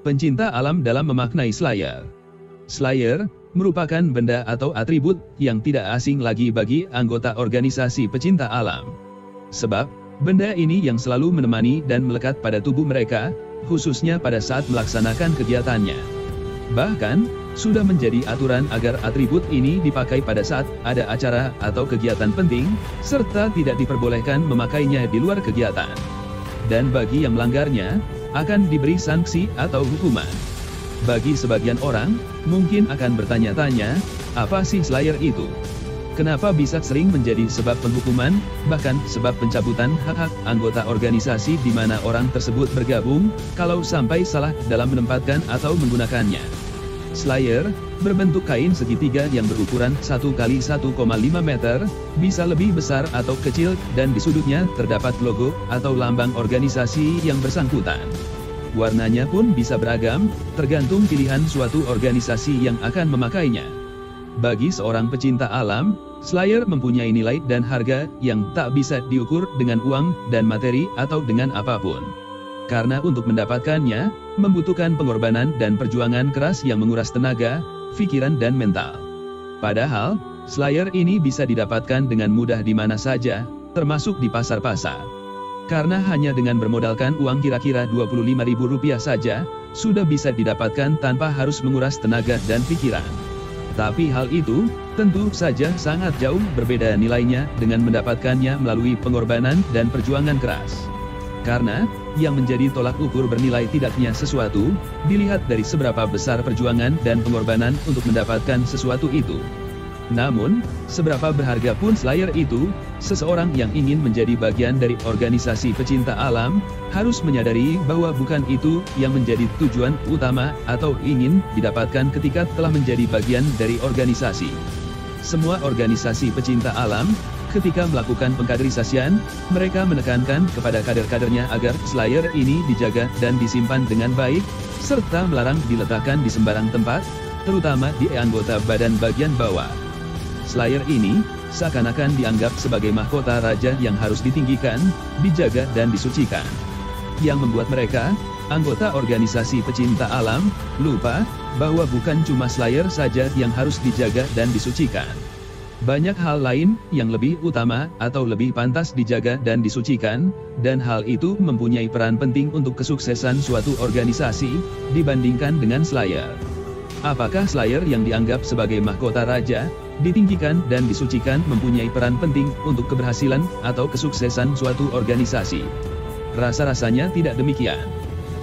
Pencinta alam dalam memaknai Slayer. Slayer merupakan benda atau atribut yang tidak asing lagi bagi anggota organisasi pecinta alam. Sebab, benda ini yang selalu menemani dan melekat pada tubuh mereka, khususnya pada saat melaksanakan kegiatannya. Bahkan, sudah menjadi aturan agar atribut ini dipakai pada saat ada acara atau kegiatan penting, serta tidak diperbolehkan memakainya di luar kegiatan. Dan bagi yang melanggarnya, akan diberi sanksi atau hukuman. Bagi sebagian orang, mungkin akan bertanya-tanya, apa sih Slayer itu? Kenapa bisa sering menjadi sebab penghukuman, bahkan sebab pencabutan hak-hak anggota organisasi di mana orang tersebut bergabung, kalau sampai salah dalam menempatkan atau menggunakannya? Slayer berbentuk kain segitiga yang berukuran 1 kali 1,5 meter, bisa lebih besar atau kecil, dan di sudutnya terdapat logo atau lambang organisasi yang bersangkutan. Warnanya pun bisa beragam, tergantung pilihan suatu organisasi yang akan memakainya. Bagi seorang pecinta alam, Slayer mempunyai nilai dan harga yang tak bisa diukur dengan uang dan materi atau dengan apapun. Karena untuk mendapatkannya, membutuhkan pengorbanan dan perjuangan keras yang menguras tenaga, pikiran dan mental. Padahal, Slayer ini bisa didapatkan dengan mudah di mana saja, termasuk di pasar-pasar. Karena hanya dengan bermodalkan uang kira-kira Rp25.000 saja, sudah bisa didapatkan tanpa harus menguras tenaga dan pikiran. Tapi hal itu, tentu saja sangat jauh berbeda nilainya dengan mendapatkannya melalui pengorbanan dan perjuangan keras. Karena, yang menjadi tolak ukur bernilai tidaknya sesuatu, dilihat dari seberapa besar perjuangan dan pengorbanan untuk mendapatkan sesuatu itu. Namun, seberapa berharga pun Slayer itu, seseorang yang ingin menjadi bagian dari organisasi pecinta alam, harus menyadari bahwa bukan itu yang menjadi tujuan utama atau ingin didapatkan ketika telah menjadi bagian dari organisasi. Semua organisasi pecinta alam, ketika melakukan pengkaderisasian, mereka menekankan kepada kader-kadernya agar Slayer ini dijaga dan disimpan dengan baik, serta melarang diletakkan di sembarang tempat, terutama di anggota badan bagian bawah. Slayer ini seakan-akan dianggap sebagai mahkota raja yang harus ditinggikan, dijaga dan disucikan. Yang membuat mereka, anggota organisasi pecinta alam, lupa bahwa bukan cuma Slayer saja yang harus dijaga dan disucikan. Banyak hal lain yang lebih utama atau lebih pantas dijaga dan disucikan, dan hal itu mempunyai peran penting untuk kesuksesan suatu organisasi, dibandingkan dengan Slayer. Apakah Slayer yang dianggap sebagai mahkota raja, ditinggikan dan disucikan mempunyai peran penting untuk keberhasilan atau kesuksesan suatu organisasi? Rasa-rasanya tidak demikian.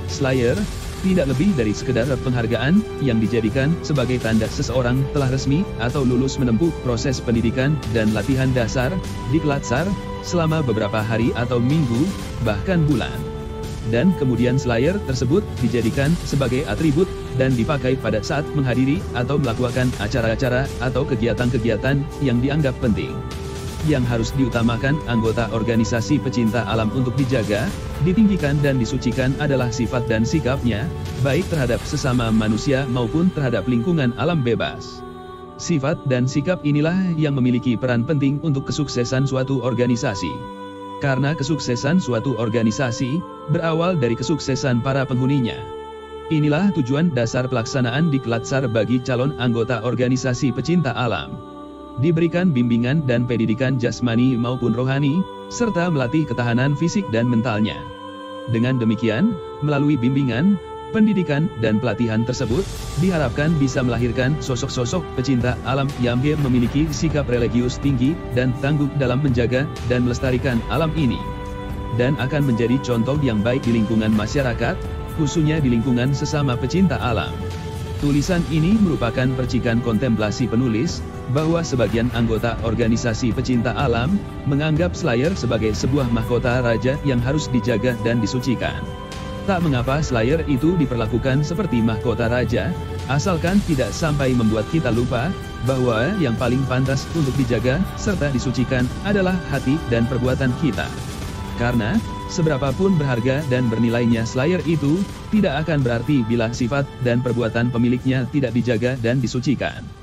Slayer tidak lebih dari sekedar penghargaan yang dijadikan sebagai tanda seseorang telah resmi atau lulus menempuh proses pendidikan dan latihan dasar di Klatsar selama beberapa hari atau minggu, bahkan bulan. Dan kemudian Slayer tersebut dijadikan sebagai atribut dan dipakai pada saat menghadiri atau melakukan acara-acara atau kegiatan-kegiatan yang dianggap penting. Yang harus diutamakan anggota organisasi pecinta alam untuk dijaga, ditinggikan dan disucikan adalah sifat dan sikapnya, baik terhadap sesama manusia maupun terhadap lingkungan alam bebas. Sifat dan sikap inilah yang memiliki peran penting untuk kesuksesan suatu organisasi. Karena kesuksesan suatu organisasi berawal dari kesuksesan para penghuninya. Inilah tujuan dasar pelaksanaan di Klatsar bagi calon anggota organisasi pecinta alam. Diberikan bimbingan dan pendidikan jasmani maupun rohani, serta melatih ketahanan fisik dan mentalnya. Dengan demikian, melalui bimbingan, pendidikan, dan pelatihan tersebut, diharapkan bisa melahirkan sosok-sosok pecinta alam yang memiliki sikap religius tinggi dan tangguh dalam menjaga dan melestarikan alam ini. Dan akan menjadi contoh yang baik di lingkungan masyarakat, khususnya di lingkungan sesama pecinta alam. Tulisan ini merupakan percikan kontemplasi penulis, bahwa sebagian anggota organisasi pecinta alam, menganggap Slayer sebagai sebuah mahkota raja yang harus dijaga dan disucikan. Tak mengapa Slayer itu diperlakukan seperti mahkota raja, asalkan tidak sampai membuat kita lupa, bahwa yang paling pantas untuk dijaga, serta disucikan, adalah hati dan perbuatan kita. Karena, seberapapun berharga dan bernilainya Slayer itu, tidak akan berarti bila sifat dan perbuatan pemiliknya tidak dijaga dan disucikan.